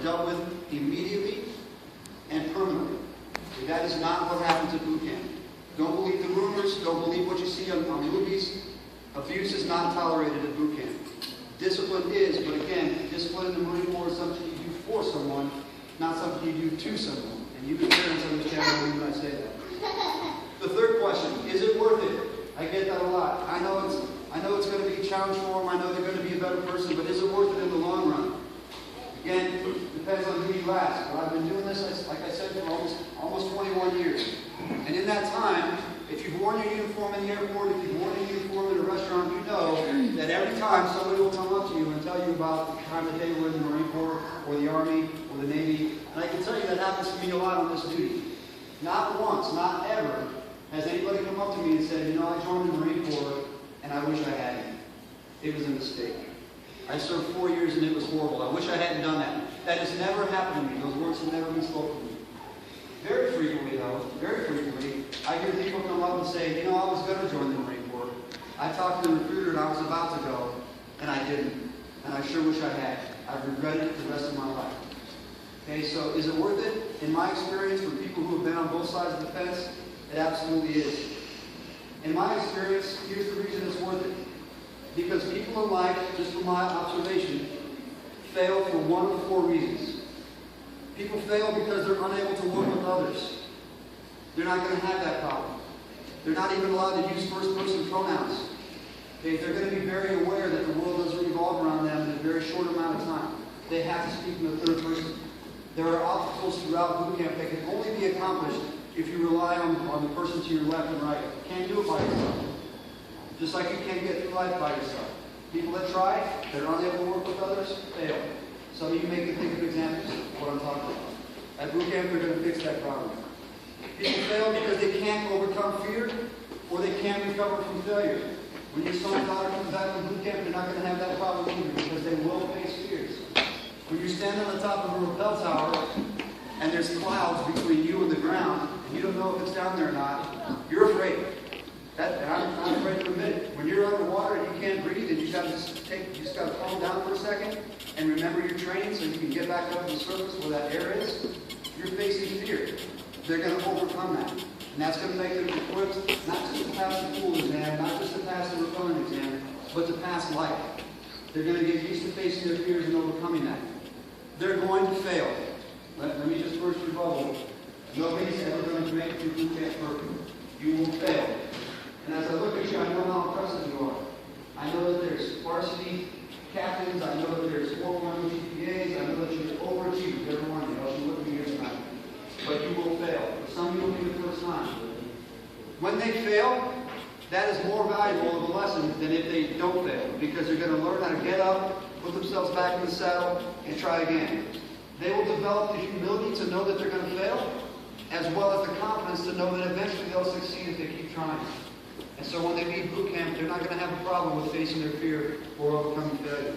dealt with immediately and permanently. That is not what happens at boot camp. Don't believe the rumors. Don't believe what you see on movies. Abuse is not tolerated at boot camp. Discipline is, but again, discipline in the Marine Corps is something you do for someone, not something you do to someone. And you parents understand what I mean when I say that. The third question, is it worth it? I get that a lot. I know it's going to be a challenge for them. I know they're going to be a better person, but is it worth it in the long run? Again, it depends on who you ask. But I've been doing this, like I said, for almost 21 years. And in that time, if you've worn your uniform in the airport, if you've worn your uniform in a restaurant, you know that every time somebody will come up to you and tell you about the time that they were in the Marine Corps or the Army or the Navy. And I can tell you that happens to me a lot on this duty. Not once, not ever, has anybody come up to me and said, you know, I joined the Marine Corps and I wish I hadn't. It was a mistake. I served 4 years and it was horrible. I wish I hadn't done that. That has never happened to me. Those words have never been spoken to me. Very frequently, though, I hear people come up and say, you know, I was going to join the Marine Corps. I talked to the recruiter and I was about to go, and I didn't. And I sure wish I had. I've regretted it the rest of my life. Okay, so is it worth it? In my experience, for people who have been on both sides of the fence, it absolutely is. In my experience, here's the reason it's worth it. Because people in life, just from my observation, fail for one of 4 reasons. People fail because they're unable to work with others. They're not going to have that problem. They're not even allowed to use first-person pronouns. Okay, they're going to be very aware that the world doesn't revolve around them in a very short amount of time. They have to speak in the third person. There are obstacles throughout boot camp that can only be accomplished if you rely on the person to your left and right. You can't do it by yourself. Just like you can't get through life by yourself. People that try, that are unable to work with others, fail. Some of you may can think of examples of what I'm talking about. At boot camp, they're going to fix that problem. People fail because they can't overcome fear or they can't recover from failure. When your son or daughter comes back from boot camp, they're not going to have that problem either because they will face fears. When you stand on the top of a rappel tower and there's clouds between you and the ground and you don't know if it's down there or not, you're afraid. I'm afraid to admit it. When you're underwater and you can't breathe and you just got to calm down for a second and remember your training so you can get back up to the surface where that air is, you're facing fear. They're going to overcome that. And that's going to make them equipped not just to pass the pool exam, not just to pass the rappelling exam, but to pass life. They're going to get used to facing their fears and overcoming that. They're going to fail. Let me just first rebuttal. Nobody's ever going to make it through boot camp perfect. You will fail. And as I look at you, I know how impressive you are. I know that there's varsity captains. I know that there's 4-1 GPAs. I know that you're overachieved, every one of you, else you wouldn't be here tonight. But you will fail. Some of you will be the first time. When they fail, that is more valuable of a lesson than if they don't fail, because they're going to learn how to get up, put themselves back in the saddle, and try again. They will develop the humility to know that they're going to fail, as well as the confidence to know that eventually they'll succeed if they keep trying. And so when they leave boot camp, they're not going to have a problem with facing their fear or overcoming failure.